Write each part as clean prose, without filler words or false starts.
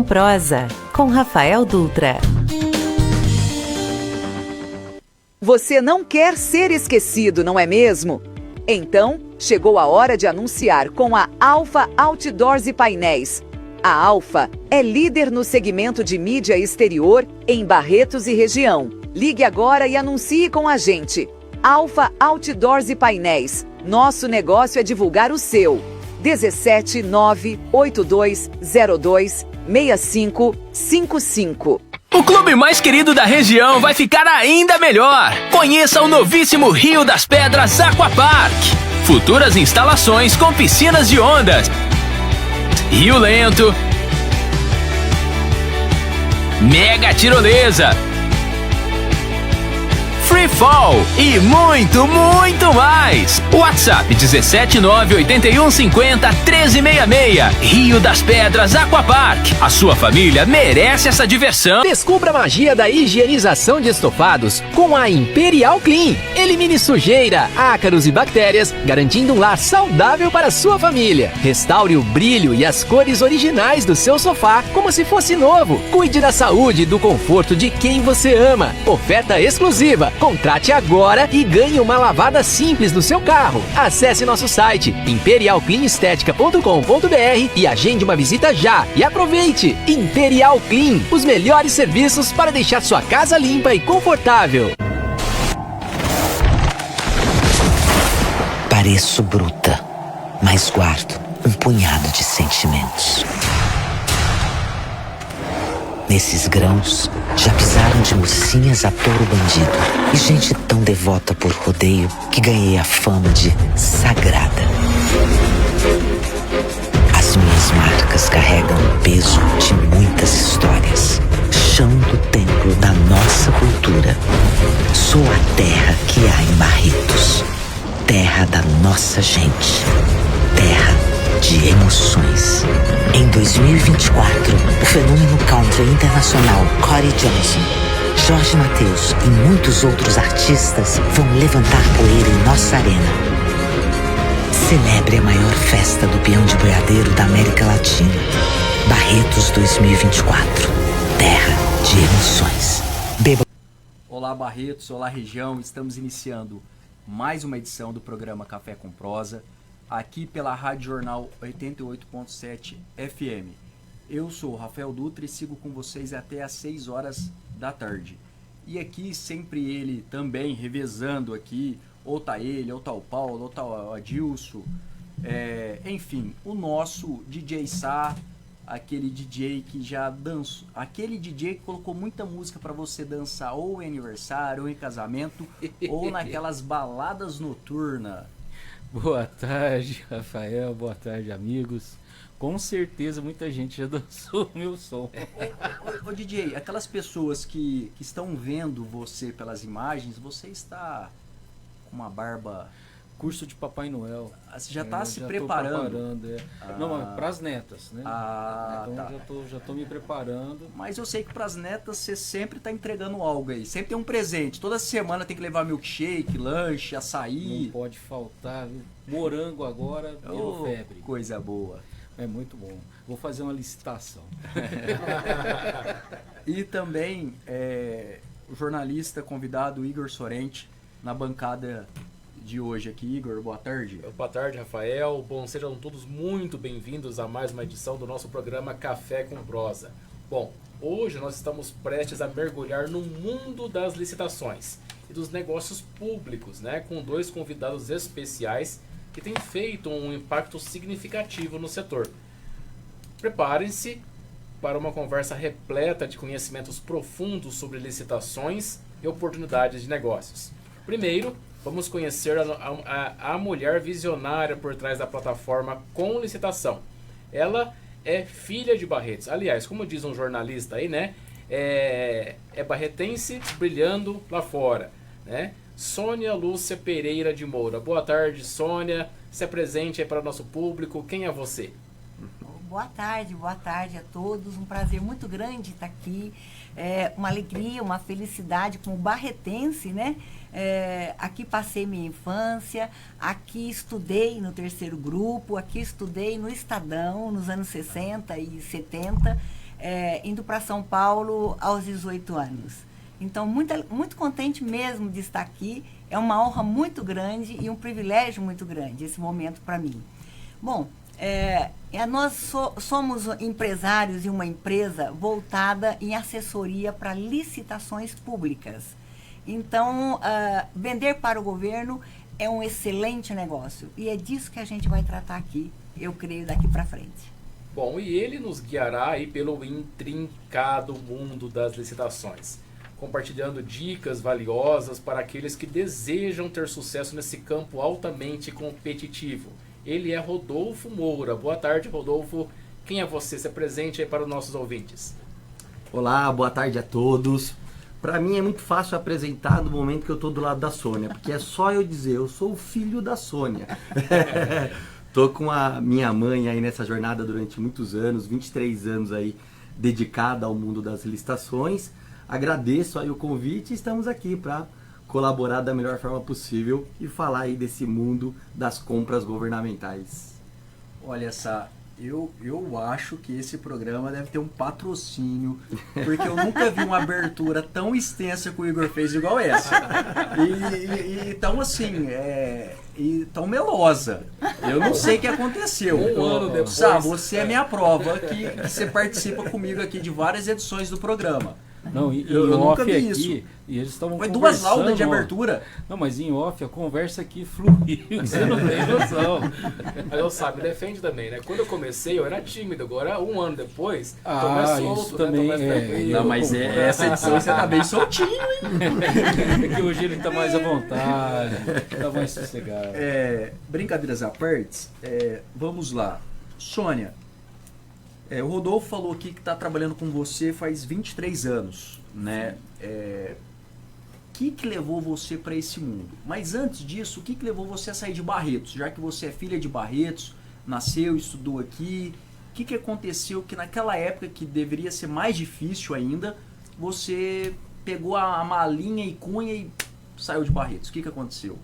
Prosa, com Rafael Dutra. Você não quer ser esquecido, não é mesmo? Então, chegou a hora de anunciar com a Alfa Outdoors e Painéis. A Alfa é líder no segmento de mídia exterior em Barretos e região. Ligue agora e anuncie com a gente. Alfa Outdoors e Painéis. Nosso negócio é divulgar o seu. 17 98202 6555. O clube mais querido da região vai ficar ainda melhor. Conheça o novíssimo Rio das Pedras Aquapark. Futuras instalações com piscinas de ondas, rio lento, mega tirolesa, free fall e muito, muito mais. WhatsApp 17981501366. Rio das Pedras Aquapark. A sua família merece essa diversão. Descubra a magia da higienização de estofados com a Imperial Clean. Elimine sujeira, ácaros e bactérias, garantindo um lar saudável para a sua família. Restaure o brilho e as cores originais do seu sofá como se fosse novo. Cuide da saúde e do conforto de quem você ama. Oferta exclusiva. Contrate agora e ganhe uma lavada simples no seu carro. Acesse nosso site imperialcleanestetica.com.br e agende uma visita já. E aproveite! Imperial Clean, os melhores serviços para deixar sua casa limpa e confortável. Pareço bruta, mas guardo um punhado de sentimentos. Nesses grãos, já pisaram de mocinhas a touro bandido e gente tão devota por rodeio que ganhei a fama de sagrada. As minhas marcas carregam o peso de muitas histórias. Chão do templo da nossa cultura. Sou a terra que há em Barretos. Terra da nossa gente. Terra de emoções. Em 2024, o fenômeno country internacional Corey Johnson, Jorge Mateus e muitos outros artistas vão levantar poeira em nossa arena. Celebre a maior festa do peão de boiadeiro da América Latina. Barretos 2024. Terra de emoções. Olá Barretos, olá região, estamos iniciando mais uma edição do programa Café com Prosa, aqui pela Rádio Jornal 88.7 FM. Eu sou o Rafael Dutra e sigo com vocês até às 6 horas da tarde. E aqui sempre ele também revezando aqui, ou tá ele, ou tá o Paulo, ou tá o Adilson, enfim, o nosso DJ Sá, aquele DJ que já dançou, aquele DJ que colocou muita música para você dançar ou em aniversário, ou em casamento, ou naquelas baladas noturnas. Boa tarde, Rafael. Boa tarde, amigos. Com certeza muita gente já dançou o meu som. Ô DJ, aquelas pessoas que estão vendo você pelas imagens, você está com uma barba... Curso de Papai Noel. Você já está se já preparando? Não, mas para as netas, né? Então tá. já tô me preparando. Mas eu sei que para as netas você sempre está entregando algo aí. Sempre tem um presente. Toda semana tem que levar milkshake, lanche, açaí. Não pode faltar, viu? Morango agora, virou febre. Coisa boa. É muito bom. Vou fazer uma licitação. E também o jornalista convidado Igor Sorrente na bancada de hoje aqui. Igor, boa tarde. Boa tarde, Rafael. Bom, sejam todos muito bem-vindos a mais uma edição do nosso programa Café com Prosa. Bom, hoje nós estamos prestes a mergulhar no mundo das licitações e dos negócios públicos, né? Com dois convidados especiais que têm feito um impacto significativo no setor. Preparem-se para uma conversa repleta de conhecimentos profundos sobre licitações e oportunidades de negócios. Primeiro, vamos conhecer a mulher visionária por trás da plataforma Com Licitação. Ela é filha de Barretos. Aliás, como diz um jornalista aí, né? É barretense brilhando lá fora, né? Sônia Lúcia Pereira de Moura. Boa tarde, Sônia. Se apresente aí para o nosso público. Quem é você? Boa tarde a todos. Um prazer muito grande estar aqui. Uma alegria, uma felicidade como barretense, né? Aqui passei minha infância, aqui estudei no terceiro grupo, aqui estudei no Estadão nos anos 60 e 70. indo para São Paulo aos 18 anos. Então, muito contente mesmo de estar aqui. É uma honra muito grande e um privilégio muito grande esse momento para mim. Bom, nós somos empresários e uma empresa voltada em assessoria para licitações públicas. Então, vender para o governo é um excelente negócio. E é disso que a gente vai tratar aqui, eu creio, daqui para frente. Bom, e ele nos guiará aí pelo intrincado mundo das licitações, compartilhando dicas valiosas para aqueles que desejam ter sucesso nesse campo altamente competitivo. Ele é Rodolfo Moura. Boa tarde, Rodolfo. Quem é você? Se apresente aí para os nossos ouvintes. Olá, boa tarde a todos. Para mim é muito fácil apresentar no momento que eu estou do lado da Sônia, porque é só eu dizer, eu sou o filho da Sônia. Tô com a minha mãe aí nessa jornada durante muitos anos, 23 anos aí dedicada ao mundo das licitações. Agradeço aí o convite e estamos aqui para colaborar da melhor forma possível e falar aí desse mundo das compras governamentais. Olha só, eu acho que esse programa deve ter um patrocínio, porque eu nunca vi uma abertura tão extensa que o Igor fez igual essa. E tão assim, e tão melosa. Eu não sei o que aconteceu. Um ano depois. Sabe, você é minha prova que você participa comigo aqui de várias edições do programa. Não, eu nunca vi aqui, isso. E eles estavam Foi conversando. 2 laudas de abertura. Não, mas em off a conversa aqui fluiu. Você não tem noção. Mas eu sabe, defende também, né? Quando eu comecei, eu era tímido. Agora, um ano depois, tô Ah, mais solto, isso né? também Tô mais tranquilo. Não, mas essa edição você tá bem soltinho, hein? É que hoje ele tá mais à vontade, tá mais sossegado. Brincadeiras à parte, vamos lá. Sônia, o Rodolfo falou aqui que está trabalhando com você faz 23 anos, né? O que levou você para esse mundo? Mas antes disso, o que levou você a sair de Barretos? Já que você é filha de Barretos, nasceu, estudou aqui, o que aconteceu que naquela época que deveria ser mais difícil ainda, você pegou a malinha e cunha e saiu de Barretos? O que aconteceu?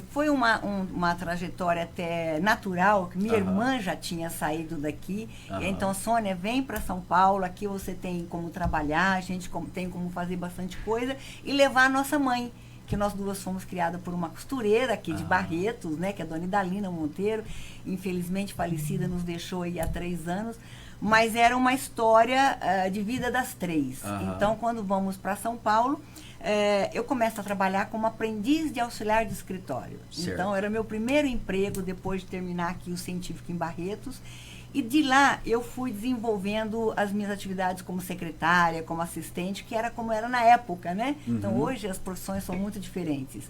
Foi uma trajetória até natural, que minha irmã já tinha saído daqui. Então, Sônia, vem para São Paulo, aqui você tem como trabalhar, a gente tem como fazer bastante coisa e levar a nossa mãe, que nós duas fomos criadas por uma costureira aqui de Barretos, né, que é a dona Idalina Monteiro, infelizmente falecida, nos deixou aí há 3 anos, mas era uma história de vida das 3. Então, quando vamos para São Paulo, eu começo a trabalhar como aprendiz de auxiliar de escritório. Certo. Então, era meu primeiro emprego depois de terminar aqui o científico em Barretos. E de lá eu fui desenvolvendo as minhas atividades como secretária, como assistente, que era como era na época, né? Então, hoje as profissões são muito diferentes.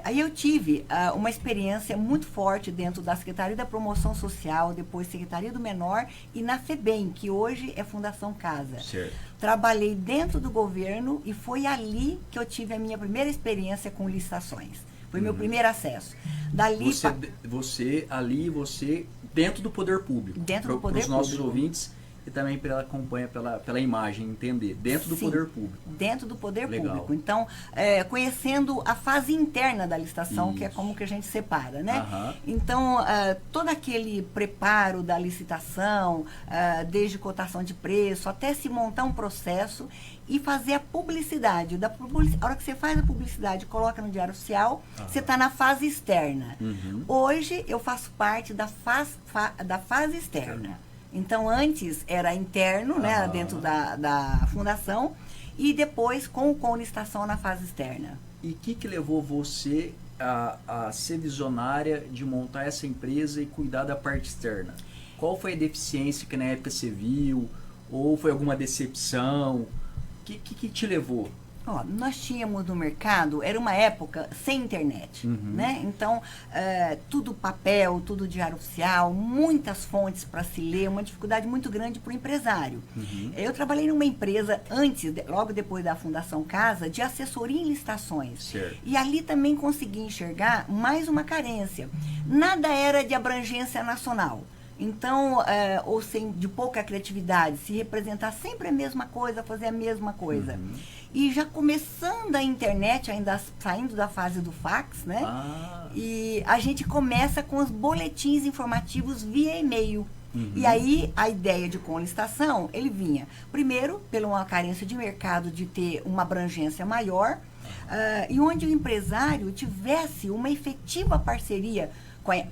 Aí eu tive uma experiência muito forte dentro da Secretaria da Promoção Social, depois Secretaria do Menor e na FEBEM, que hoje é Fundação Casa. Certo. Trabalhei dentro do governo e foi ali que eu tive a minha primeira experiência com licitações. Foi meu primeiro acesso. Dali você dentro do poder público. Dentro do poder público. Para os nossos público. ouvintes e também para ela acompanha pela imagem, entender. Dentro do Sim, poder público. Dentro do poder Legal. público. Então, conhecendo a fase interna da licitação, que é como que a gente separa, né? Então, todo aquele preparo da licitação, desde cotação de preço, até se montar um processo e fazer a publicidade. A hora que você faz a publicidade, coloca no Diário Oficial, você está na fase externa. Hoje, eu faço parte da fase externa. Então, antes era interno, né, dentro da fundação, e depois com licitação na fase externa. E o que levou você a ser visionária de montar essa empresa e cuidar da parte externa? Qual foi a deficiência que na época você viu? Ou foi alguma decepção? O que te levou? Nós tínhamos no mercado, era uma época sem internet, né? Então, tudo papel, tudo diário oficial, muitas fontes para se ler, uma dificuldade muito grande para o empresário. Eu trabalhei numa empresa logo depois da Fundação Casa, de assessoria em licitações. Certo. E ali também consegui enxergar mais uma carência. Nada era de abrangência nacional. Então, ou de pouca criatividade, se representar sempre a mesma coisa, fazer a mesma coisa. E já começando a internet, ainda saindo da fase do fax, né? E a gente começa com os boletins informativos via e-mail. E aí, a ideia de conlistação, ele vinha, primeiro, pela uma carência de mercado de ter uma abrangência maior, e onde o empresário tivesse uma efetiva parceria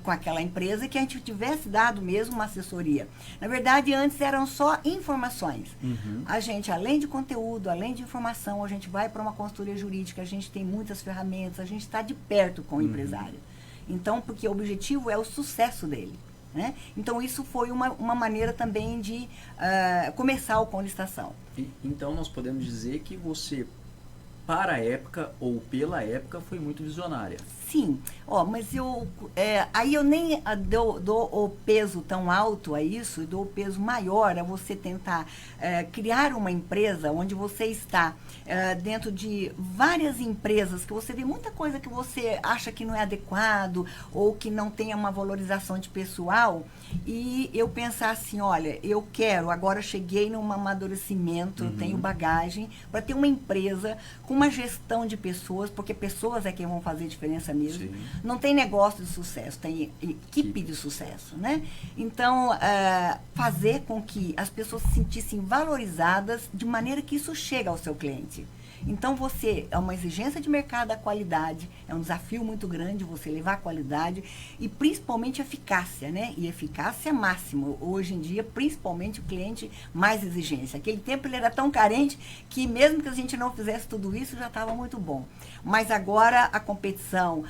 com aquela empresa, que a gente tivesse dado mesmo uma assessoria. Na verdade, antes eram só informações. A gente, além de conteúdo, além de informação, a gente vai para uma consultoria jurídica, a gente tem muitas ferramentas, a gente está de perto com o empresário. Então, porque o objetivo é o sucesso dele. Né? Então, isso foi uma maneira também de começar o Conlistação. Então, nós podemos dizer que você, para a época ou pela época, foi muito visionária. Sim, mas aí eu nem dou o peso tão alto a isso, e dou o peso maior a você tentar criar uma empresa onde você está dentro de várias empresas, que você vê muita coisa que você acha que não é adequado ou que não tenha uma valorização de pessoal, e eu pensar assim, olha, eu quero, agora cheguei num amadurecimento, tenho bagagem para ter uma empresa com uma gestão de pessoas, porque pessoas é quem vão fazer diferença mesmo. Sim. Não tem negócio de sucesso, tem equipe de sucesso, né? Então, fazer com que as pessoas se sentissem valorizadas de maneira que isso chega ao seu cliente. Então, é uma exigência de mercado a qualidade, é um desafio muito grande você levar a qualidade e principalmente eficácia, né? E eficácia máxima. Hoje em dia, principalmente o cliente, mais exigência. Aquele tempo ele era tão carente que mesmo que a gente não fizesse tudo isso, já estava muito bom. Mas agora a competição,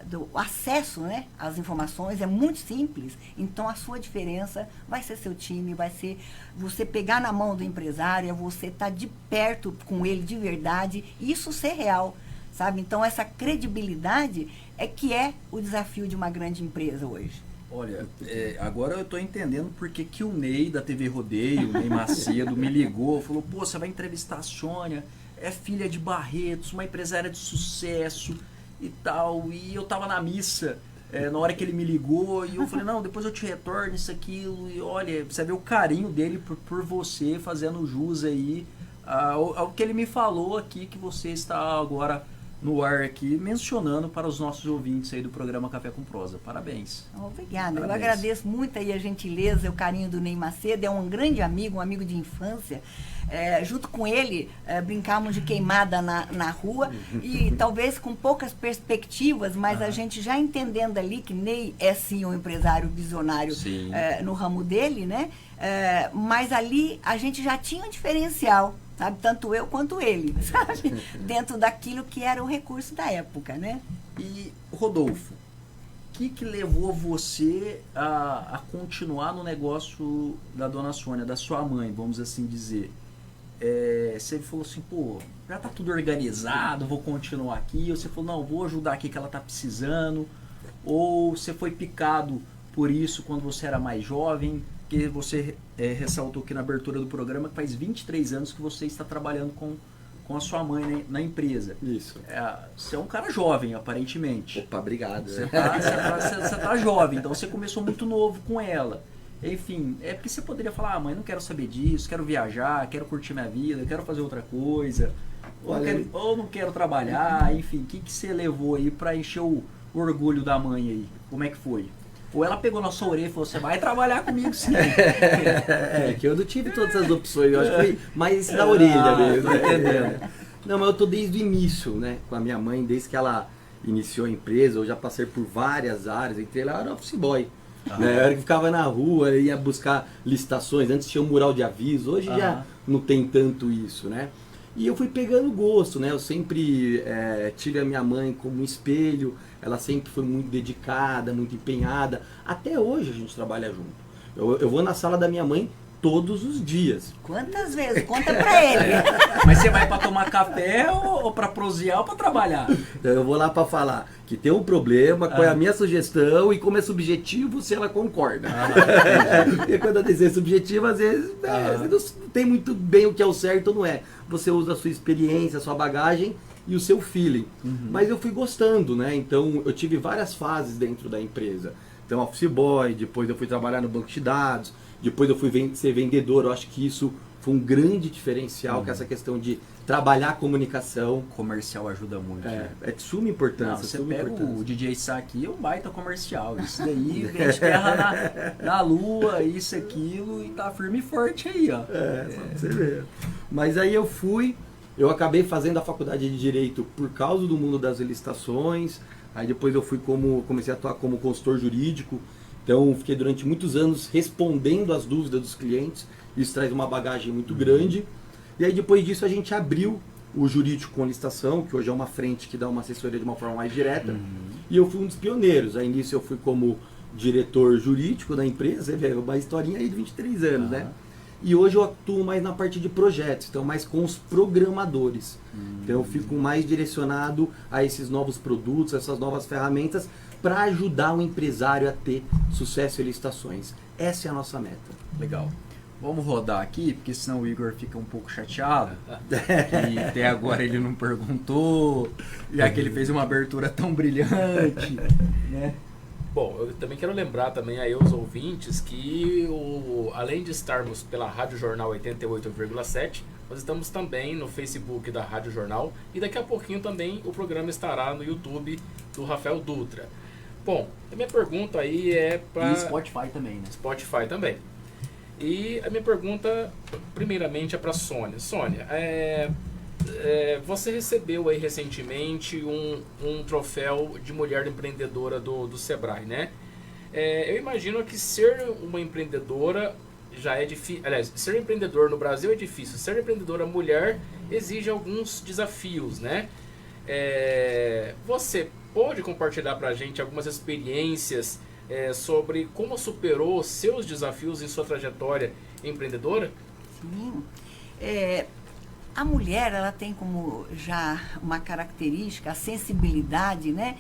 do acesso, né, às informações é muito simples, então a sua diferença vai ser seu time, vai ser você pegar na mão do empresário, é você estar de perto com ele de verdade, e isso ser real, sabe? Então essa credibilidade é que é o desafio de uma grande empresa hoje. Olha, agora eu estou entendendo porque que o Ney da TV Rodeio, o Ney Macedo, me ligou, falou, pô, você vai entrevistar a Sônia, é filha de Barretos, uma empresária de sucesso e tal, e eu tava na missa na hora que ele me ligou, e eu falei, não, depois eu te retorno isso, aquilo, e olha, você vê o carinho dele por você, fazendo jus aí ao que ele me falou aqui, que você está agora no ar aqui, mencionando para os nossos ouvintes aí do programa Café com Prosa. Parabéns. Obrigada. Parabéns. Eu agradeço muito aí a gentileza, o carinho do Ney Macedo, é um grande amigo, um amigo de infância. Junto com ele, brincávamos de queimada na rua, e talvez com poucas perspectivas, mas a gente já entendendo ali que Ney é sim um empresário visionário no ramo dele, né? Mas ali a gente já tinha um diferencial, sabe? Tanto eu quanto ele, sabe? Dentro daquilo que era o recurso da época, né? E, Rodolfo, o que levou você a continuar no negócio da dona Sônia, da sua mãe, vamos assim dizer? Você falou assim, pô, já tá tudo organizado, vou continuar aqui. Ou você falou, não, vou ajudar aqui que ela tá precisando. Ou você foi picado por isso quando você era mais jovem, que você ressaltou aqui na abertura do programa que faz 23 anos que você está trabalhando com a sua mãe, né, na empresa. Isso. Você é um cara jovem, aparentemente. Opa, obrigado. Você tá jovem, então você começou muito novo com ela. Enfim, porque você poderia falar, mãe, não quero saber disso, quero viajar, quero curtir minha vida, quero fazer outra coisa, ou não quero trabalhar, enfim, o que você levou aí para encher o orgulho da mãe aí? Como é que foi? Ou ela pegou na sua orelha e falou, você vai trabalhar comigo sim. Que eu não tive todas as opções, eu acho que foi mais da orelha mesmo. Entendendo? Não, mas eu tô desde o início, né, com a minha mãe, desde que ela iniciou a empresa, eu já passei por várias áreas, entre ela era office boy. Né? Eu era que ficava na rua, ia buscar licitações, antes tinha um mural de aviso, hoje já não tem tanto isso, né? E eu fui pegando gosto, né? Eu sempre tive a minha mãe como um espelho, ela sempre foi muito dedicada, muito empenhada. Até hoje a gente trabalha junto. Eu vou na sala da minha mãe todos os dias. Quantas vezes? Conta pra ele. Mas você vai pra tomar café ou pra prosear ou pra trabalhar? Eu vou lá pra falar que tem um problema, qual é a minha sugestão e como é subjetivo, se ela concorda. Porque quando eu dizer subjetivo, às vezes você não tem muito bem o que é o certo ou não é. Você usa a sua experiência, a sua bagagem e o seu feeling. Mas eu fui gostando, né? Então eu tive várias fases dentro da empresa. Então office boy, depois eu fui trabalhar no banco de dados, depois eu fui ser vendedor. Eu acho que isso foi um grande diferencial, que é essa questão de trabalhar a comunicação. Comercial ajuda muito. É de suma importância. Não, você suma pega importância. o DJ Sá aqui, é um baita comercial. Isso daí, a gente terra na lua, isso, aquilo, e tá firme e forte aí, ó. Só pra você ver. Mas aí eu acabei fazendo a faculdade de Direito por causa do mundo das licitações. Aí depois eu comecei a atuar como consultor jurídico. Então fiquei durante muitos anos respondendo às dúvidas dos clientes. Isso traz uma bagagem muito grande. E aí depois disso a gente abriu o Jurídico com Licitação, que hoje é uma frente que dá uma assessoria de uma forma mais direta. E eu fui um dos pioneiros. Aí nisso eu fui como diretor jurídico da empresa, uma historinha aí de 23 anos, né? E hoje eu atuo mais na parte de projetos, então mais com os programadores. Então eu fico mais direcionado a esses novos produtos, essas novas ferramentas, para ajudar o empresário a ter sucesso em licitações. Essa é a nossa meta. Legal. Vamos rodar aqui, porque senão o Igor fica um pouco chateado. E até agora ele não perguntou, já que ele fez uma abertura tão brilhante, né? Bom, eu também quero lembrar também aí aos ouvintes que além de estarmos pela Rádio Jornal 88,7, nós estamos também no Facebook da Rádio Jornal e daqui a pouquinho também o programa estará no YouTube do Rafael Dutra. Bom, a minha pergunta aí é para... E Spotify também, né? Spotify também. E a minha pergunta, primeiramente, é para Sônia. Sônia, você recebeu aí recentemente um troféu de mulher empreendedora do Sebrae, né? Eu imagino que ser uma empreendedora já é difícil. Aliás, ser empreendedor no Brasil é difícil. Ser empreendedora mulher exige alguns desafios, né? Você pode compartilhar para a gente algumas experiências sobre como superou seus desafios em sua trajetória empreendedora? Sim. A mulher, ela tem como já uma característica, a sensibilidade, né?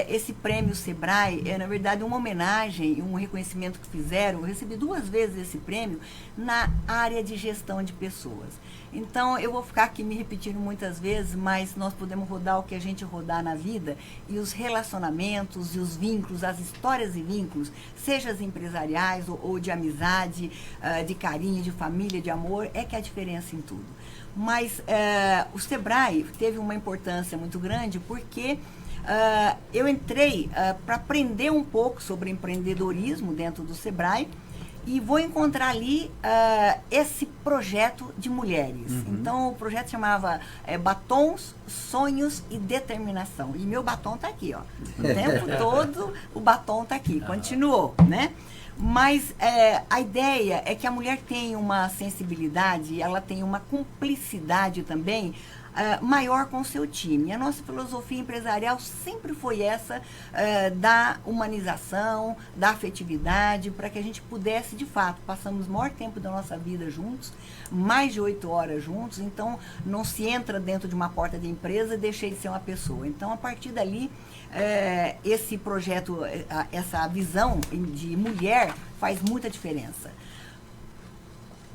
Esse prêmio Sebrae é, na verdade, uma homenagem, um reconhecimento que fizeram. Eu recebi 2 vezes esse prêmio na área de gestão de pessoas. Então, eu vou ficar aqui me repetindo muitas vezes, mas nós podemos rodar o que a gente rodar na vida, e os relacionamentos e os vínculos, as histórias e vínculos, seja as empresariais ou de amizade, de carinho, de família, de amor, é que é a diferença em tudo. Mas o Sebrae teve uma importância muito grande porque eu entrei para aprender um pouco sobre empreendedorismo dentro do Sebrae e vou encontrar ali esse projeto de mulheres. Então o projeto chamava Batons, Sonhos e Determinação. E meu batom está aqui, ó. O tempo todo o batom está aqui. Continuou, né? Mas a ideia é que a mulher tem uma sensibilidade, ela tem uma cumplicidade também maior com o seu time. E a nossa filosofia empresarial sempre foi essa, da humanização, da afetividade, para que a gente pudesse, de fato, passamos o maior tempo da nossa vida juntos, mais de 8 horas juntos, então não se entra dentro de uma porta de empresa e deixei de ser uma pessoa. Então, a partir dali, esse projeto, essa visão de mulher faz muita diferença.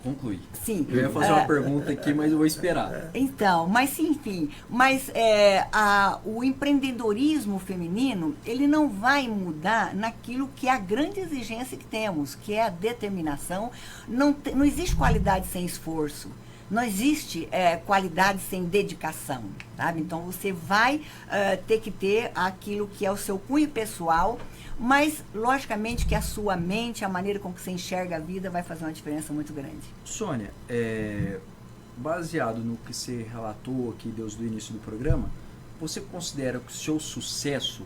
Conclui. Sim. Eu ia fazer uma pergunta aqui, mas eu vou esperar. Então, mas enfim, o empreendedorismo feminino, ele não vai mudar naquilo que é a grande exigência que temos, que é a determinação. Não existe qualidade sem esforço. Não existe qualidade sem dedicação, sabe? Então, você vai ter que ter aquilo que é o seu cunho pessoal, mas, logicamente, que a sua mente, a maneira com que você enxerga a vida, vai fazer uma diferença muito grande. Sônia, baseado no que você relatou aqui desde o início do programa, você considera que o seu sucesso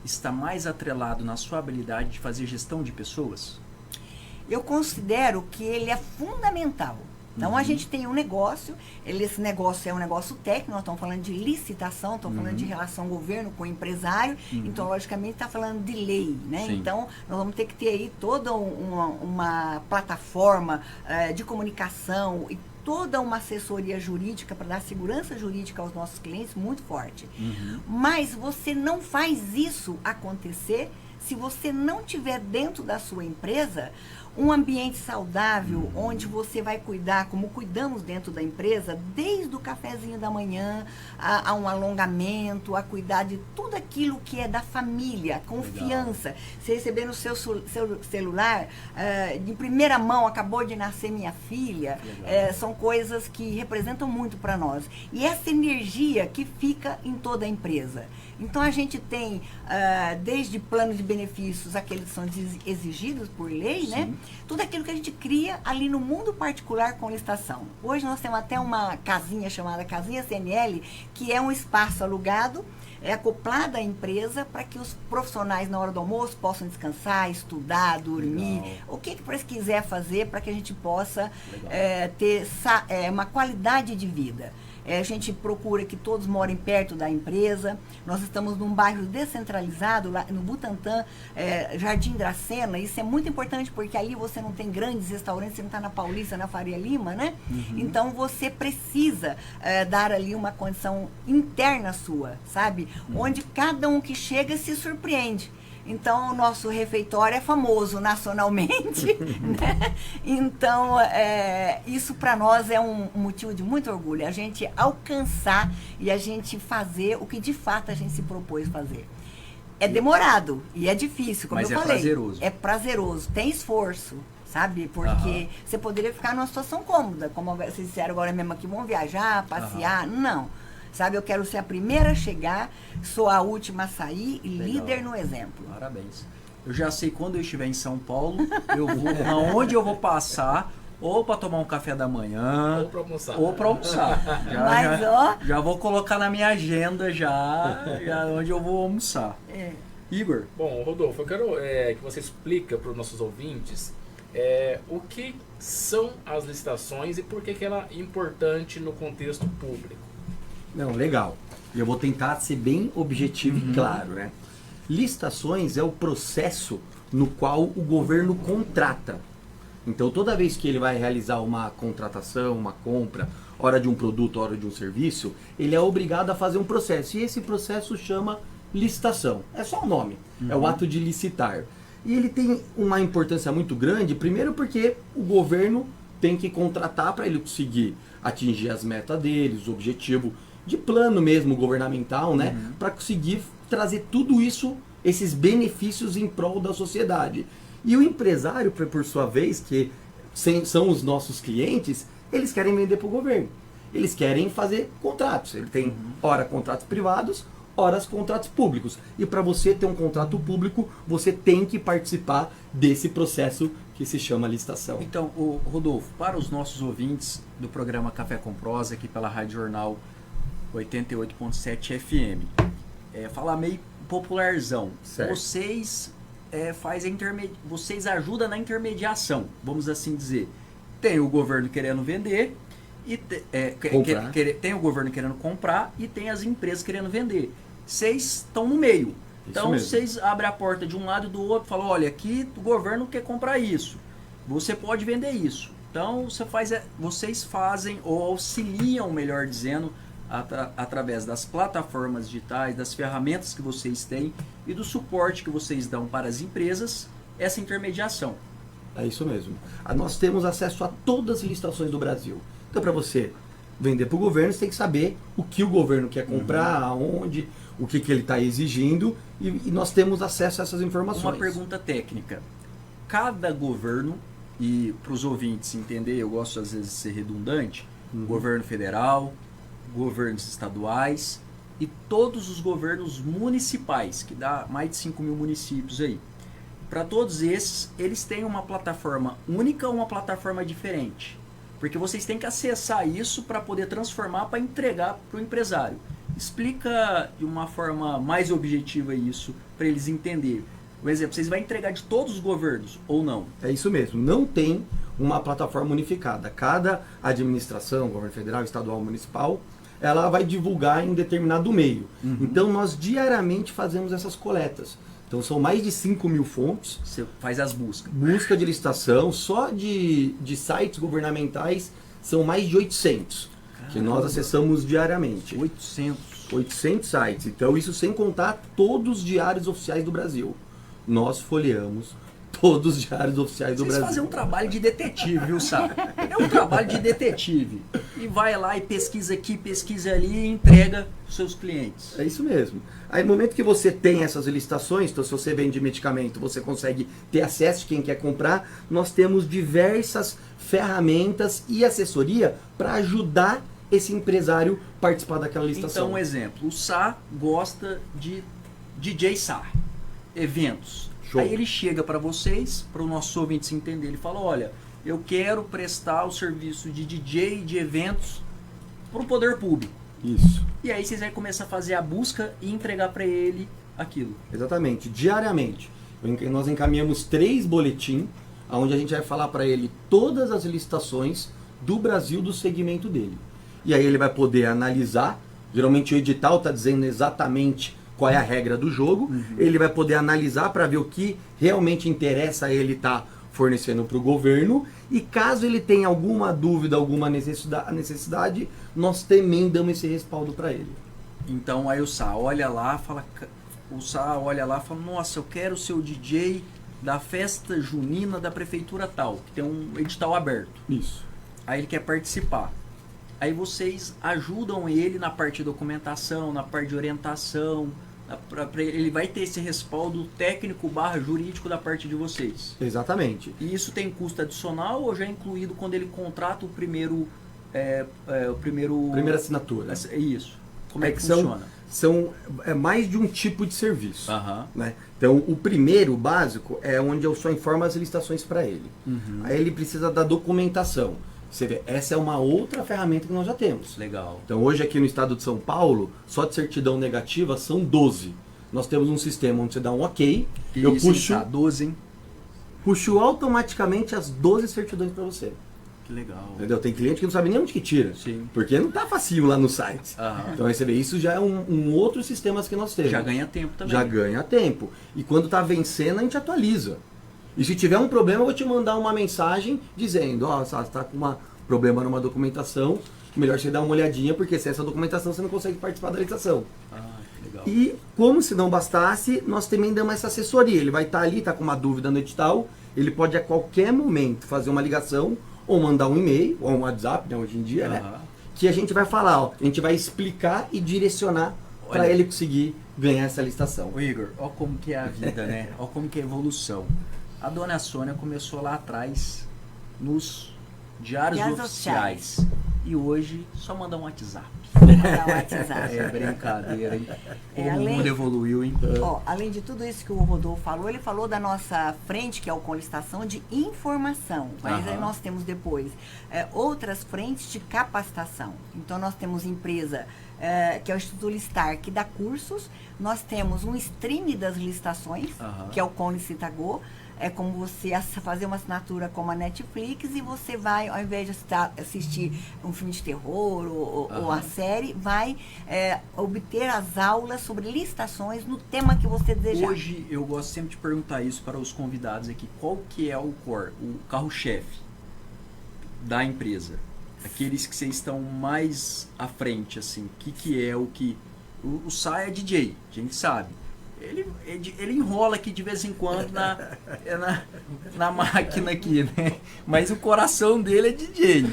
está mais atrelado na sua habilidade de fazer gestão de pessoas? Eu considero que ele é fundamental. Então, a gente tem um negócio, esse negócio é um negócio técnico, nós estamos falando de licitação, estamos falando de relação governo com empresário, então, logicamente, está falando de lei, né? Sim. Então, nós vamos ter que ter aí toda uma plataforma de comunicação e toda uma assessoria jurídica para dar segurança jurídica aos nossos clientes muito forte. Mas você não faz isso acontecer se você não tiver dentro da sua empresa um ambiente saudável, onde você vai cuidar, como cuidamos dentro da empresa, desde o cafezinho da manhã, a um alongamento, a cuidar de tudo aquilo que é da família, a confiança. Você receber no seu celular, de primeira mão, acabou de nascer minha filha, são coisas que representam muito para nós. E essa energia que fica em toda a empresa. Então, a gente tem, desde plano de benefícios, aqueles que são exigidos por lei, né? Tudo aquilo que a gente cria ali no mundo particular com licitação. Hoje nós temos até uma casinha chamada Casinha CNL, que é um espaço alugado, acoplado à empresa, para que os profissionais na hora do almoço possam descansar, estudar, dormir, o que eles quiser fazer para que a gente possa ter uma qualidade de vida. A gente procura que todos morem perto da empresa. Nós estamos num bairro descentralizado, lá no Butantã, Jardim Dracena. Isso é muito importante, porque ali você não tem grandes restaurantes, você não está na Paulista, na Faria Lima, né? Então, você precisa dar ali uma condição interna sua, sabe? Onde cada um que chega se surpreende. Então, o nosso refeitório é famoso nacionalmente, né? Então, isso para nós é um motivo de muito orgulho, a gente alcançar e a gente fazer o que de fato a gente se propôs fazer. É demorado e é difícil, como eu falei. Mas é prazeroso. É prazeroso, tem esforço, sabe? Porque você poderia ficar numa situação cômoda, como vocês disseram agora mesmo aqui, vão viajar, passear, não. Sabe, eu quero ser a primeira a chegar, sou a última a sair e líder no exemplo. Parabéns. Eu já sei quando eu estiver em São Paulo, eu vou aonde eu vou passar, ou para tomar um café da manhã, ou para almoçar. Já vou colocar na minha agenda já onde eu vou almoçar. Igor? Bom, Rodolfo, eu quero que você explique para os nossos ouvintes o que são as licitações e por que ela é importante no contexto público. Não, legal. E eu vou tentar ser bem objetivo e claro, né? Licitações é o processo no qual o governo contrata. Então, toda vez que ele vai realizar uma contratação, uma compra, hora de um produto, hora de um serviço, ele é obrigado a fazer um processo. E esse processo chama licitação. É só o nome. É o ato de licitar. E ele tem uma importância muito grande, primeiro porque o governo tem que contratar para ele conseguir atingir as metas dele, os objetivos de plano mesmo governamental, né? Para conseguir trazer tudo isso, esses benefícios em prol da sociedade. E o empresário, por sua vez, que são os nossos clientes, eles querem vender para o governo. Eles querem fazer contratos. Ele tem, ora, contratos privados, ora, contratos públicos. E para você ter um contrato público, você tem que participar desse processo que se chama licitação. Então, Rodolfo, para os nossos ouvintes do programa Café com Prosa, aqui pela Rádio Jornal 88.7 FM, falar meio popularzão. Certo. Vocês vocês ajudam na intermediação, vamos assim dizer. Tem o governo querendo vender, e tem o governo querendo comprar e tem as empresas querendo vender. Vocês estão no meio. Então vocês abrem a porta de um lado e do outro e falam, olha, aqui o governo quer comprar isso. Você pode vender isso. Então vocês fazem ou auxiliam, melhor dizendo, através das plataformas digitais, das ferramentas que vocês têm e do suporte que vocês dão para as empresas, essa intermediação. É isso mesmo. Nós temos acesso a todas as licitações do Brasil. Então, para você vender para o governo, você tem que saber o que o governo quer comprar, aonde, o que ele está exigindo, e nós temos acesso a essas informações. Uma pergunta técnica. Cada governo, e para os ouvintes entender, eu gosto às vezes de ser redundante, governo federal, governos estaduais e todos os governos municipais, que dá mais de 5 mil municípios aí. Para todos esses, eles têm uma plataforma única ou uma plataforma diferente? Porque vocês têm que acessar isso para poder transformar, para entregar para o empresário. Explica de uma forma mais objetiva isso, para eles entenderem. Por exemplo, vocês vão entregar de todos os governos ou não? É isso mesmo, não tem uma plataforma unificada. Cada administração, governo federal, estadual, municipal, ela vai divulgar em determinado meio. Então, nós diariamente fazemos essas coletas. Então, são mais de 5 mil fontes. Você faz as buscas. Busca de licitação, só de sites governamentais, são mais de 800. Caramba. Que nós acessamos diariamente. 800 sites. Então, isso sem contar todos os diários oficiais do Brasil. Nós folheamos todos os diários oficiais do Vocês Brasil. fazem um trabalho de detetive, viu, Sá? É um trabalho de detetive. E vai lá e pesquisa aqui, pesquisa ali e entrega os seus clientes. É isso mesmo. Aí no momento que você tem essas licitações, então se você vende medicamento, você consegue ter acesso, quem quer comprar, nós temos diversas ferramentas e assessoria para ajudar esse empresário a participar daquela licitação. Então, um exemplo, o Sá gosta de DJ Sá, eventos. Show. Aí ele chega para vocês, para o nosso ouvinte entender, ele fala, olha, eu quero prestar o serviço de DJ de eventos para o poder público. Isso. E aí vocês vão começar a fazer a busca e entregar para ele aquilo. Exatamente, diariamente. Nós encaminhamos 3 boletins, onde a gente vai falar para ele todas as licitações do Brasil do segmento dele. E aí ele vai poder analisar, geralmente o edital está dizendo exatamente qual é a regra do jogo, ele vai poder analisar para ver o que realmente interessa a ele estar fornecendo para o governo, e caso ele tenha alguma dúvida, alguma necessidade, nós também damos esse respaldo para ele. Então aí o Sá olha lá, fala, nossa, eu quero ser o DJ da festa junina da prefeitura tal, que tem um edital aberto. Isso. Aí ele quer participar. Aí vocês ajudam ele na parte de documentação, na parte de orientação, ele vai ter esse respaldo técnico / jurídico da parte de vocês. Exatamente. E isso tem custo adicional ou já é incluído quando ele contrata o primeiro... Primeira assinatura. Isso. Como é que funciona? São mais de um tipo de serviço. Aham. Né? Então, o primeiro, o básico, é onde eu só informo as licitações para ele. Aí ele precisa da documentação. Você vê, essa é uma outra ferramenta que nós já temos. Legal. Então, hoje aqui no estado de São Paulo, só de certidão negativa são 12. Nós temos um sistema onde você dá um ok, eu puxo, 12, hein? puxo automaticamente as 12 certidões para você. Que legal. Entendeu? Tem cliente que não sabe nem onde que tira. Sim. Porque não tá facinho lá no site. Então aí você vê, isso já é um outro sistema que nós temos. Já ganha tempo também. Já ganha tempo. E quando tá vencendo, a gente atualiza. E se tiver um problema, eu vou te mandar uma mensagem dizendo, você tá com um problema numa documentação, melhor você dar uma olhadinha, porque sem essa documentação você não consegue participar da licitação. Que legal. E como se não bastasse, nós também damos essa assessoria. Ele vai estar ali, tá com uma dúvida no edital, ele pode a qualquer momento fazer uma ligação, ou mandar um e-mail, ou um WhatsApp, né, hoje em dia, né? Que a gente vai falar, a gente vai explicar e direcionar para ele conseguir ganhar essa licitação. Ô Igor, ó como que é a vida, né? Ó como que é a evolução. A dona Sônia começou lá atrás nos diários oficiais. E hoje só mandar um WhatsApp. É brincadeira, hein? O mundo evoluiu, hein? Além de tudo isso que o Rodolfo falou, ele falou da nossa frente, que é o com licitação de informação. Mas aí nós temos depois outras frentes de capacitação. Então nós temos empresa que é o Instituto Listar, que dá cursos. Nós temos um stream das licitações, que é o Com Licitagô. É como você fazer uma assinatura como a Netflix e você vai, ao invés de assistir um filme de terror ou a série, vai obter as aulas sobre licitações no tema que você desejar. Hoje eu gosto sempre de perguntar isso para os convidados aqui. Qual que é o core, o carro-chefe da empresa? Aqueles que vocês estão mais à frente, assim. O que é o que... O Sá é DJ, a gente sabe. Ele enrola aqui de vez em quando na máquina aqui, né? Mas o coração dele é DJ.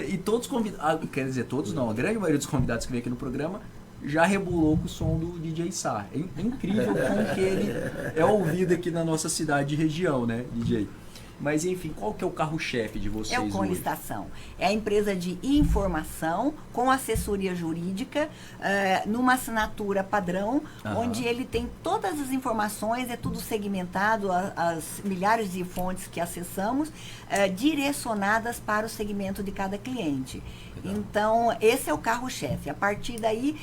E todos os convidados, quer dizer, todos não, a grande maioria dos convidados que vem aqui no programa já rebolou com o som do DJ Sá. É incrível como que ele é ouvido aqui na nossa cidade e região, né, DJ? Mas enfim, qual que é o carro-chefe de vocês hoje? É o Com Licitação. É a empresa de informação com assessoria jurídica, numa assinatura padrão, onde ele tem todas as informações, é tudo segmentado, as milhares de fontes que acessamos, direcionadas para o segmento de cada cliente. Legal. Então, esse é o carro-chefe. A partir daí,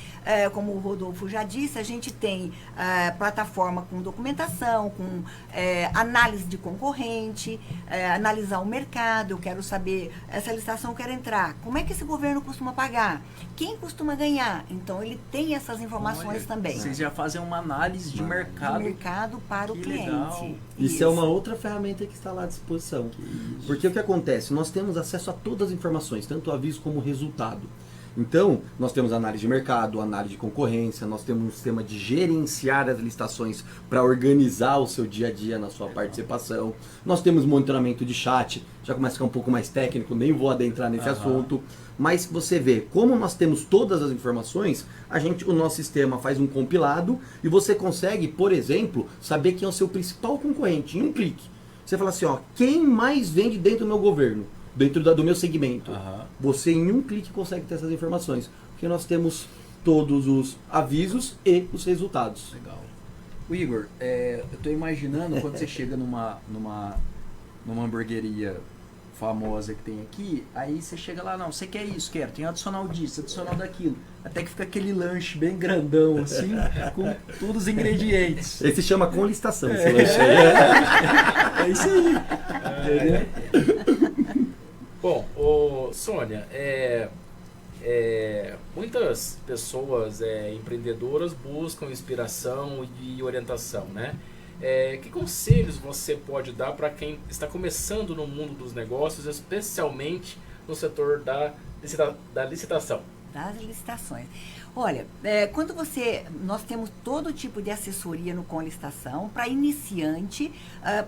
como o Rodolfo já disse, a gente tem plataforma com documentação, com análise de concorrente, analisar o mercado. Eu quero saber, essa licitação eu quero entrar, como é que esse governo costuma pagar? Quem costuma ganhar? Então, ele tem essas informações também. Vocês já fazem uma análise de mercado. De mercado para o cliente. Legal. Isso é uma outra ferramenta que está lá à disposição. Porque o que acontece? Nós temos acesso a todas as informações, tanto o aviso como o resultado. Então, nós temos análise de mercado, análise de concorrência, nós temos um sistema de gerenciar as licitações para organizar o seu dia a dia na sua participação. Nós temos monitoramento de chat, já começa a ficar um pouco mais técnico, nem vou adentrar nesse assunto. Mas você vê, como nós temos todas as informações, o nosso sistema faz um compilado e você consegue, por exemplo, saber quem é o seu principal concorrente em um clique. Você fala assim, ó, quem mais vende dentro do meu governo? Dentro do meu segmento. Você em um clique consegue ter essas informações. Porque nós temos todos os avisos e os resultados. Legal. O Igor, eu estou imaginando quando você chega numa hamburgueria famosa que tem aqui, aí você chega lá, não, você quer isso, quero, tem adicional disso, adicional daquilo. Até que fica aquele lanche bem grandão, assim, com todos os ingredientes. Esse se chama com listação, esse lanche aí. É isso aí. Bom, Sônia, muitas pessoas empreendedoras buscam inspiração e orientação, né? Que conselhos você pode dar para quem está começando no mundo dos negócios, especialmente no setor da licitação? Das licitações. Olha, nós temos todo tipo de assessoria no Com Licitação para iniciante,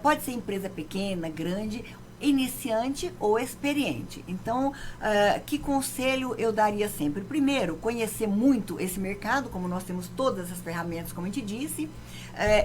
pode ser empresa pequena, grande, iniciante ou experiente. Então, que conselho eu daria sempre? Primeiro, conhecer muito esse mercado, como nós temos todas as ferramentas, como a gente disse.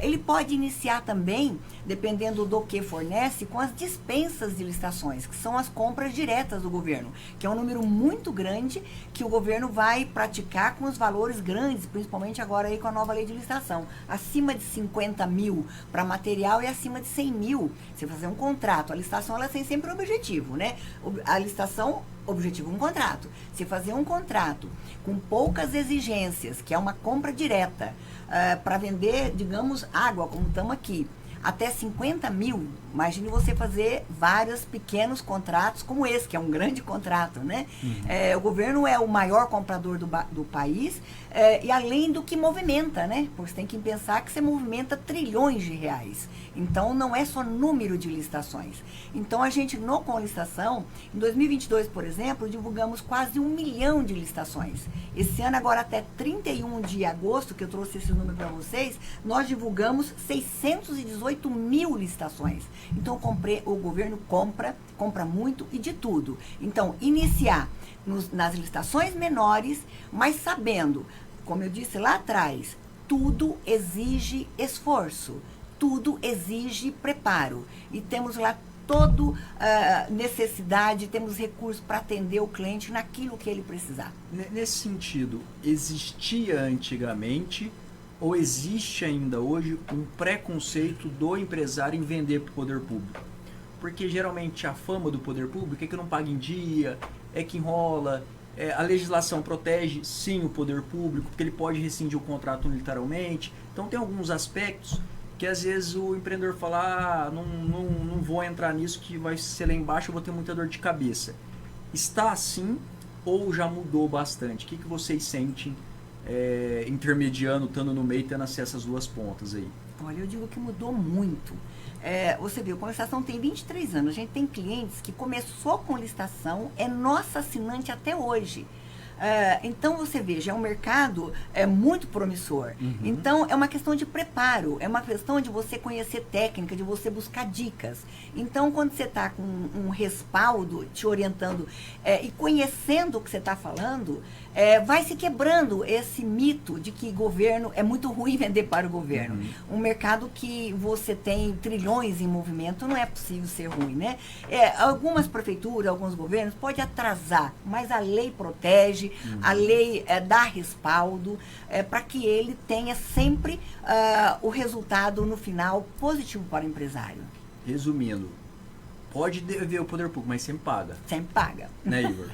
Ele pode iniciar também, dependendo do que fornece, com as dispensas de licitações, que são as compras diretas do governo, que é um número muito grande que o governo vai praticar com os valores grandes, principalmente agora aí com a nova lei de licitação. Acima de 50 mil para material e acima de 100 mil, você fazer um contrato. A licitação ela tem sempre um objetivo, né? A licitação, objetivo um contrato. Se fazer um contrato com poucas exigências, que é uma compra direta, para vender, digamos, água, como estamos aqui, até 50 mil, imagine você fazer vários pequenos contratos como esse, que é um grande contrato, né? O governo é o maior comprador do país, e além do que movimenta, né? Porque você tem que pensar que você movimenta trilhões de reais. Então, não é só número de licitações. Então, a gente, no Com Licitação, em 2022, por exemplo, divulgamos quase 1 milhão de licitações. Esse ano, agora até 31 de agosto, que eu trouxe esse número para vocês, nós divulgamos 618 mil licitações. Então, o governo compra muito e de tudo. Então, iniciar nas licitações menores, mas sabendo, como eu disse lá atrás, tudo exige esforço, tudo exige preparo. E temos lá toda necessidade, temos recursos para atender o cliente naquilo que ele precisar. Nesse sentido, existia antigamente ou existe ainda hoje um preconceito do empresário em vender para o poder público? Porque geralmente a fama do poder público é que não paga em dia, é que enrola, a legislação protege sim o poder público, porque ele pode rescindir o contrato literalmente. Então tem alguns aspectos que às vezes o empreendedor fala, não vou entrar nisso que vai ser lá embaixo, eu vou ter muita dor de cabeça. Está assim ou já mudou bastante? O que vocês sentem intermediando, estando no meio, tendo acesso às duas pontas aí? Olha, eu digo que mudou muito. Você viu, a licitação tem 23 anos. A gente tem clientes que começou com licitação, é nossa assinante até hoje. Então, você veja, é um mercado muito promissor. Então, é uma questão de preparo, é uma questão de você conhecer técnica, de você buscar dicas. Então, quando você está com um respaldo, te orientando e conhecendo o que você está falando, vai se quebrando esse mito de que governo é muito ruim vender para o governo. Um mercado que você tem trilhões em movimento, não é possível ser ruim, né? Algumas prefeituras, alguns governos, pode atrasar, mas a lei protege, a lei dá respaldo para que ele tenha sempre o resultado no final positivo para o empresário. Resumindo, pode dever o poder público, mas sempre paga. Sempre paga. Né, Igor?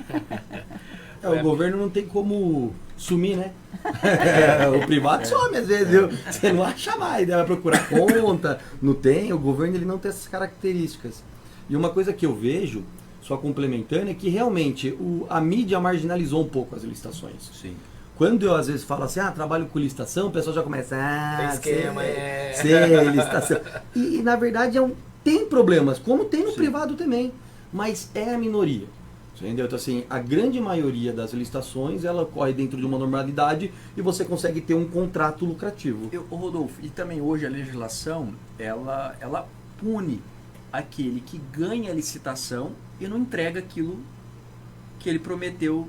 O governo não tem como sumir, né? O privado some às vezes, viu? Você não acha mais, vai procurar conta, não tem. O governo ele não tem essas características. E uma coisa que eu vejo, só complementando, é que realmente a mídia marginalizou um pouco as licitações. Sim. Quando eu às vezes falo assim, trabalho com licitação, o pessoal já começa, tem esquema, sei, licitação. E na verdade tem problemas, como tem no privado também, mas é a minoria. Entendeu? Então, assim, a grande maioria das licitações, ela ocorre dentro de uma normalidade e você consegue ter um contrato lucrativo. Rodolfo, e também hoje a legislação, ela pune aquele que ganha a licitação e não entrega aquilo que ele prometeu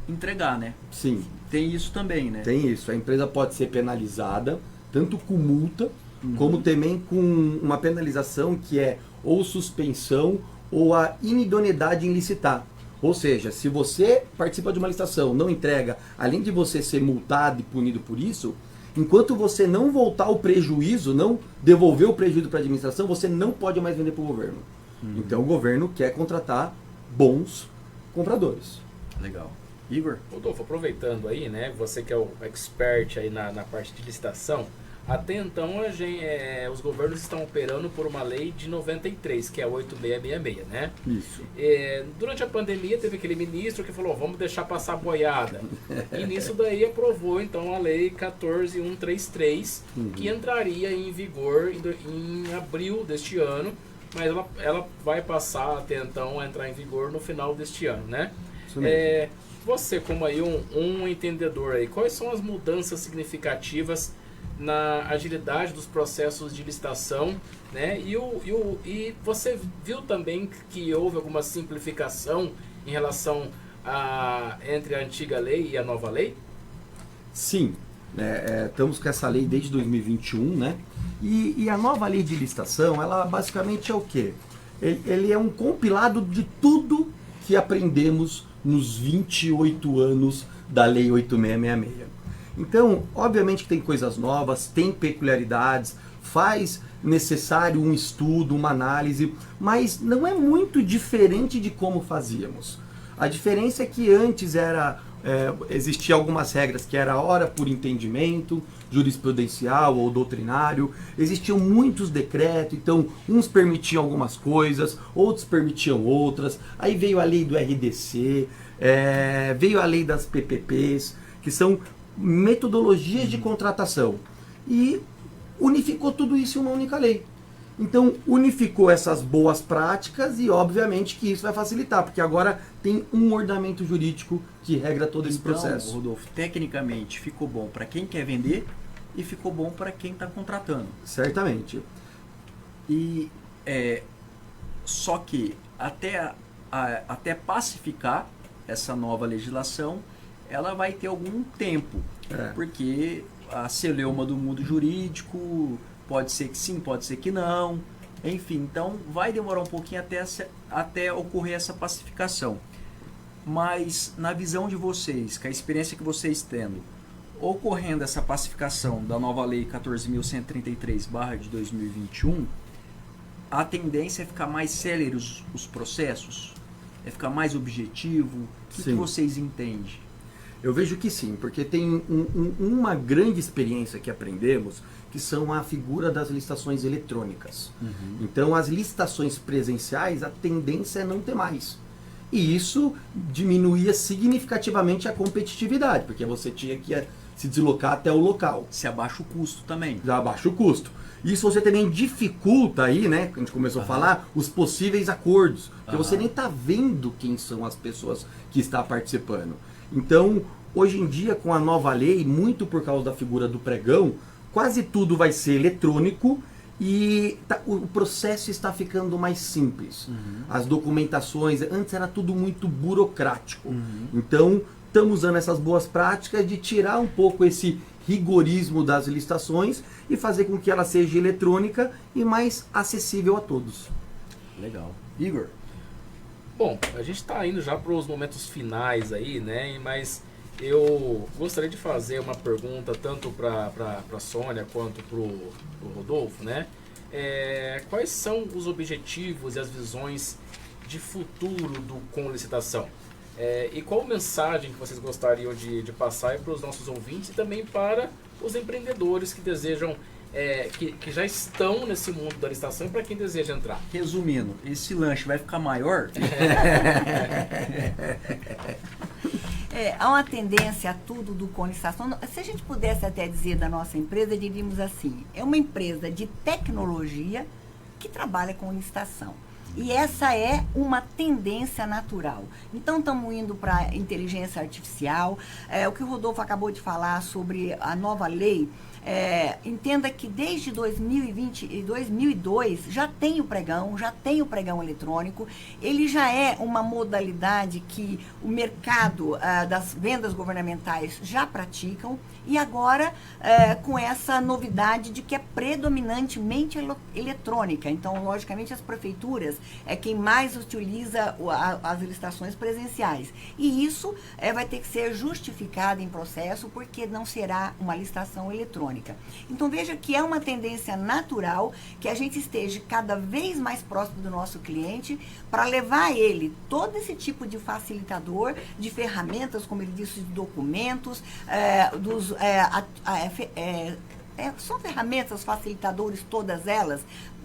entregar, né? Sim. Tem isso também, né? Tem isso. A empresa pode ser penalizada, tanto com multa, como também com uma penalização que é ou suspensão ou a inidoneidade em licitar. Ou seja, se você participa de uma licitação, não entrega, além de você ser multado e punido por isso, enquanto você não voltar o prejuízo, não devolver o prejuízo para a administração, você não pode mais vender para o governo. Então o governo quer contratar bons compradores. Legal. Igor? Rodolfo, aproveitando aí, né, você que é o expert aí na parte de licitação, até então os governos estão operando por uma lei de 93, que é a 8666, né? Isso. Durante a pandemia teve aquele ministro que falou, vamos deixar passar a boiada. E nisso daí aprovou então a lei 14133, que entraria em vigor em abril deste ano, mas ela vai passar até então a entrar em vigor no final deste ano, né? Isso mesmo. Você como aí um entendedor aí, quais são as mudanças significativas na agilidade dos processos de licitação, né? E você viu também que houve alguma simplificação em relação entre a antiga lei e a nova lei? Sim, estamos com essa lei desde 2021, né? E a nova lei de licitação, ela basicamente é o quê? Ele é um compilado de tudo que aprendemos nos 28 anos da lei 8666. Então, obviamente que tem coisas novas, tem peculiaridades, faz necessário um estudo, uma análise, mas não é muito diferente de como fazíamos. A diferença é que antes existia algumas regras que era hora por entendimento, jurisprudencial ou doutrinário, existiam muitos decretos, então uns permitiam algumas coisas, outros permitiam outras, aí veio a lei do RDC, veio a lei das PPPs, que são metodologias de contratação, e unificou tudo isso em uma única lei. Então unificou essas boas práticas e obviamente que isso vai facilitar, porque agora tem um ordenamento jurídico que regra todo esse processo. Rodolfo, tecnicamente ficou bom para quem quer vender e ficou bom para quem está contratando. Certamente. E só que até pacificar essa nova legislação, ela vai ter algum tempo, porque a celeuma do mundo jurídico pode ser que sim, pode ser que não, enfim, então vai demorar um pouquinho até ocorrer essa pacificação. Mas na visão de vocês, com a experiência que vocês tendo, ocorrendo essa pacificação da nova lei 14.133 de 2021, a tendência é ficar mais célere os processos? É ficar mais objetivo? O que vocês entendem? Eu vejo que sim, porque tem uma grande experiência que aprendemos, que são a figura das licitações eletrônicas. Então, as licitações presenciais, a tendência é não ter mais. E isso diminuía significativamente a competitividade, porque você tinha que se deslocar até o local. Se abaixa o custo também. Já abaixa o custo. Isso você também dificulta aí, né, que a gente começou a falar, os possíveis acordos. Porque você nem está vendo quem são as pessoas que estão participando. Então, hoje em dia, com a nova lei, muito por causa da figura do pregão, quase tudo vai ser eletrônico e o processo está ficando mais simples. As documentações, antes era tudo muito burocrático. Então, estamos usando essas boas práticas de tirar um pouco esse rigorismo das licitações e fazer com que ela seja eletrônica e mais acessível a todos. Legal. Igor? Bom, a gente está indo já para os momentos finais aí, né? Mas eu gostaria de fazer uma pergunta tanto para a Sônia quanto para o Rodolfo, né? Quais são os objetivos e as visões de futuro com licitação? E qual mensagem que vocês gostariam de passar para os nossos ouvintes e também para os empreendedores que desejam, que já estão nesse mundo da licitação e para quem deseja entrar? Resumindo, esse lanche vai ficar maior? Há uma tendência a tudo com licitação. Se a gente pudesse até dizer da nossa empresa, diríamos assim, é uma empresa de tecnologia que trabalha com licitação. E essa é uma tendência natural. Então, estamos indo para a inteligência artificial. O que o Rodolfo acabou de falar sobre a nova lei, entenda que desde 2020 e 2002 já tem o pregão eletrônico. Ele já é uma modalidade que o mercado das vendas governamentais já praticam. E agora, com essa novidade de que é predominantemente eletrônica. Então, logicamente, as prefeituras é quem mais utiliza as licitações presenciais. E isso vai ter que ser justificado em processo, porque não será uma licitação eletrônica. Então, veja que é uma tendência natural que a gente esteja cada vez mais próximo do nosso cliente para levar a ele todo esse tipo de facilitador, de ferramentas, como ele disse, de documentos, são ferramentas, facilitadores, todas elas,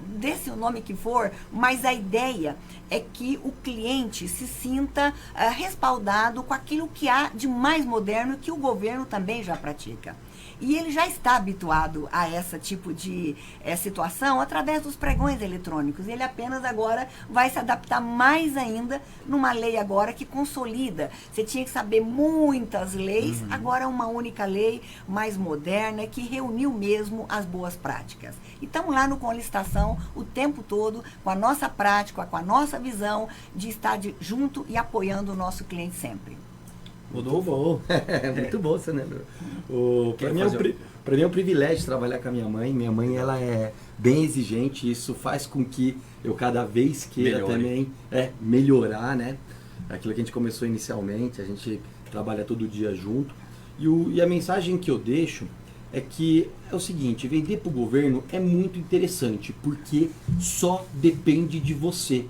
desse o nome que for, mas a ideia é que o cliente se sinta respaldado com aquilo que há de mais moderno que o governo também já pratica. E ele já está habituado a esse tipo de situação através dos pregões eletrônicos. Ele apenas agora vai se adaptar mais ainda numa lei agora que consolida. Você tinha que saber muitas leis, agora uma única lei mais moderna que reuniu mesmo as boas práticas. E estamos lá no Com Licitação o tempo todo, com a nossa prática, com a nossa visão de estar junto e apoiando o nosso cliente sempre. Muito bom. Muito bom, você lembra? Para mim é um privilégio trabalhar com a minha mãe. Minha mãe, ela é bem exigente. Isso faz com que eu cada vez queira também melhorar, né? Aquilo que a gente começou inicialmente, a gente trabalha todo dia junto. E a mensagem que eu deixo é que é o seguinte: vender para o governo é muito interessante, porque só depende de você.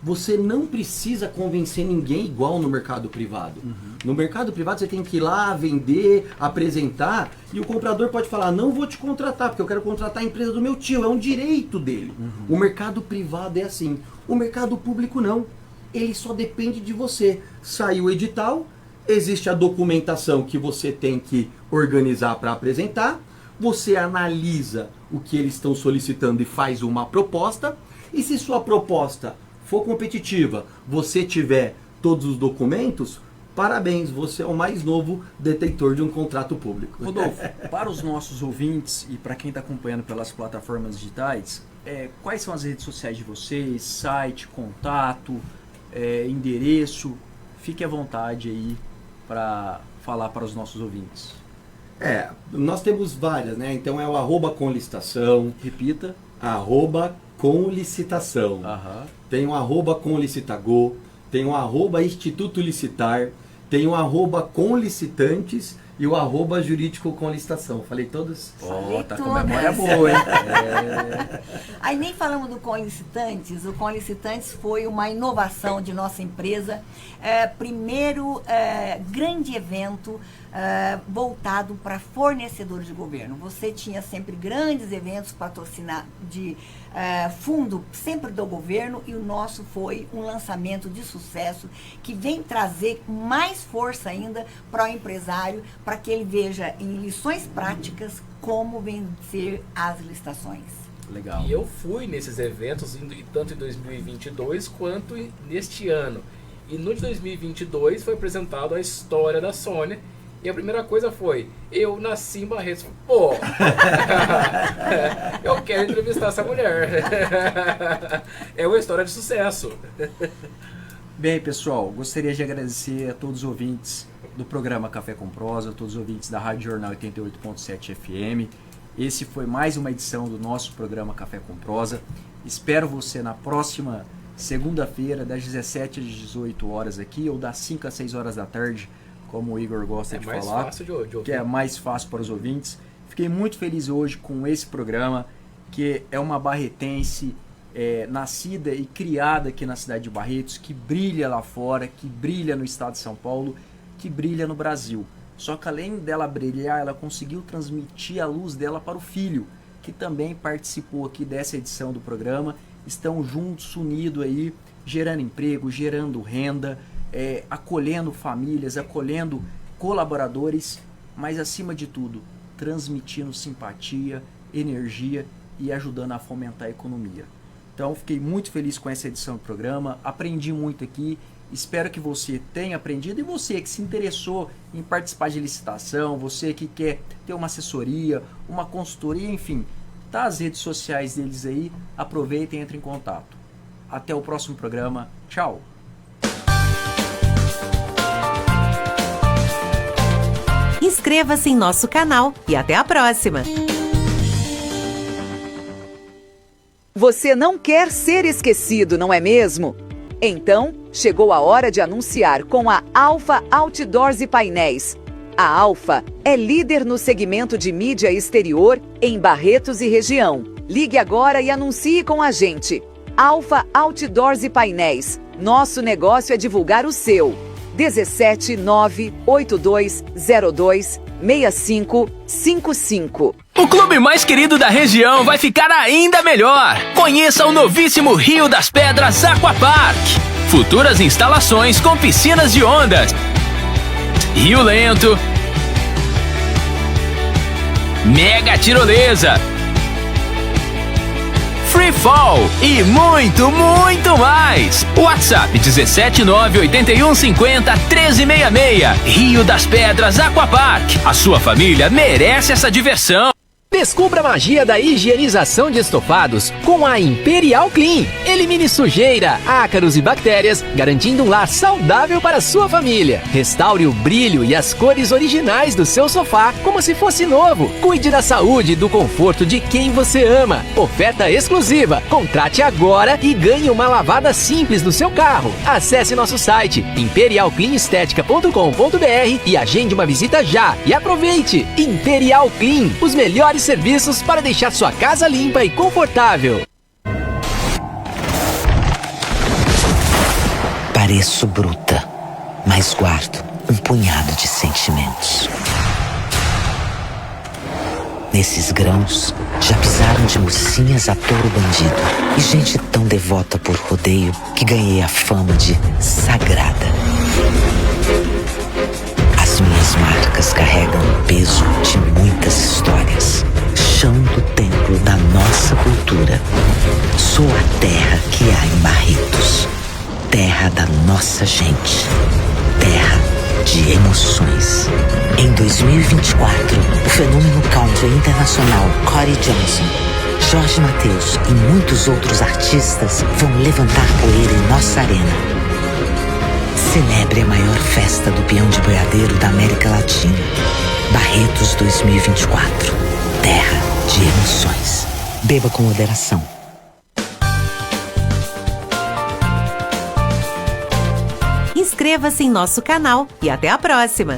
Você não precisa convencer ninguém igual no mercado privado. No mercado privado você tem que ir lá, vender, apresentar, e o comprador pode falar: não vou te contratar, porque eu quero contratar a empresa do meu tio, é um direito dele. O mercado privado é assim. O mercado público não. Ele só depende de você. Saiu o edital, existe a documentação que você tem que organizar para apresentar, você analisa o que eles estão solicitando e faz uma proposta, e se sua proposta for competitiva, você tiver todos os documentos, parabéns, você é o mais novo detentor de um contrato público. Rodolfo, para os nossos ouvintes e para quem está acompanhando pelas plataformas digitais, quais são as redes sociais de vocês, site, contato, endereço? Fique à vontade aí para falar para os nossos ouvintes. Nós temos várias, né? Então é o @comlicitação. Repita. @comlicitação. Tem o @comlicitagô, tem o @instituto licitar, tem o @comlicitantes e o @jurídico com licitação. Falei todos? Tá com memória boa, hein? Aí nem falamos do Com Licitantes. O Com Licitantes foi uma inovação de nossa empresa. Primeiro grande evento voltado para fornecedores de governo. Você tinha sempre grandes eventos patrocinados de fundo sempre do governo, e o nosso foi um lançamento de sucesso que vem trazer mais força ainda para o empresário, para que ele veja em lições práticas como vencer as licitações. Legal. E eu fui nesses eventos, tanto em 2022 quanto neste ano. E no de 2022 foi apresentado a história da Sônia. E a primeira coisa foi: eu nasci em Barretos. Pô, eu quero entrevistar essa mulher. É uma história de sucesso. Bem, pessoal, gostaria de agradecer a todos os ouvintes do programa Café com Prosa, a todos os ouvintes da Rádio Jornal 88.7 FM. Esse foi mais uma edição do nosso programa Café com Prosa. Espero você na próxima segunda-feira, das 17 às 18 horas aqui, ou das 5 às 6 horas da tarde, como o Igor gosta de falar. É mais fácil de ouvir. Que é mais fácil para os ouvintes. Fiquei muito feliz hoje com esse programa, que é uma barretense nascida e criada aqui na cidade de Barretos, que brilha lá fora, que brilha no estado de São Paulo, que brilha no Brasil. Só que além dela brilhar, ela conseguiu transmitir a luz dela para o filho, que também participou aqui dessa edição do programa. Estão juntos, unidos aí, gerando emprego, gerando renda, acolhendo famílias, acolhendo colaboradores, mas acima de tudo, transmitindo simpatia, energia e ajudando a fomentar a economia. Então, fiquei muito feliz com essa edição do programa, aprendi muito aqui. Espero que você tenha aprendido, e você que se interessou em participar de licitação, você que quer ter uma assessoria, uma consultoria, enfim, tá as redes sociais deles aí, aproveitem e entrem em contato. Até o próximo programa, tchau! Inscreva-se em nosso canal e até a próxima! Você não quer ser esquecido, não é mesmo? Então, chegou a hora de anunciar com a Alfa Outdoors e Painéis. A Alfa é líder no segmento de mídia exterior em Barretos e região. Ligue agora e anuncie com a gente. Alfa Outdoors e Painéis. Nosso negócio é divulgar o seu. 17982026555. O clube mais querido da região vai ficar ainda melhor. Conheça o novíssimo Rio das Pedras Aquapark. Futuras instalações com piscinas de ondas, rio lento, mega tirolesa, free fall e muito, muito mais. WhatsApp 17981501366. Rio das Pedras Aquapark. A sua família merece essa diversão. Descubra a magia da higienização de estofados com a Imperial Clean. Elimine sujeira, ácaros e bactérias, garantindo um lar saudável para a sua família. Restaure o brilho e as cores originais do seu sofá como se fosse novo. Cuide da saúde e do conforto de quem você ama. Oferta exclusiva. Contrate agora e ganhe uma lavada simples do seu carro. Acesse nosso site imperialcleanestetica.com.br e agende uma visita já. E aproveite! Imperial Clean, os melhores serviços para deixar sua casa limpa e confortável. Pareço bruta, mas guardo um punhado de sentimentos. Nesses grãos, já pisaram de mocinhas a touro bandido e gente tão devota por rodeio que ganhei a fama de sagrada. As minhas marcas carregam o peso de muitas histórias. Chão do templo da nossa cultura. Sou a terra que há em Barretos. Terra da nossa gente. Terra de emoções. Em 2024, o fenômeno country internacional Corey Johnson, Jorge Mateus e muitos outros artistas vão levantar poeira em nossa arena. Celebre a maior festa do peão de boiadeiro da América Latina. Barretos 2024. Terra de emoções. Beba com moderação. Inscreva-se em nosso canal e até a próxima!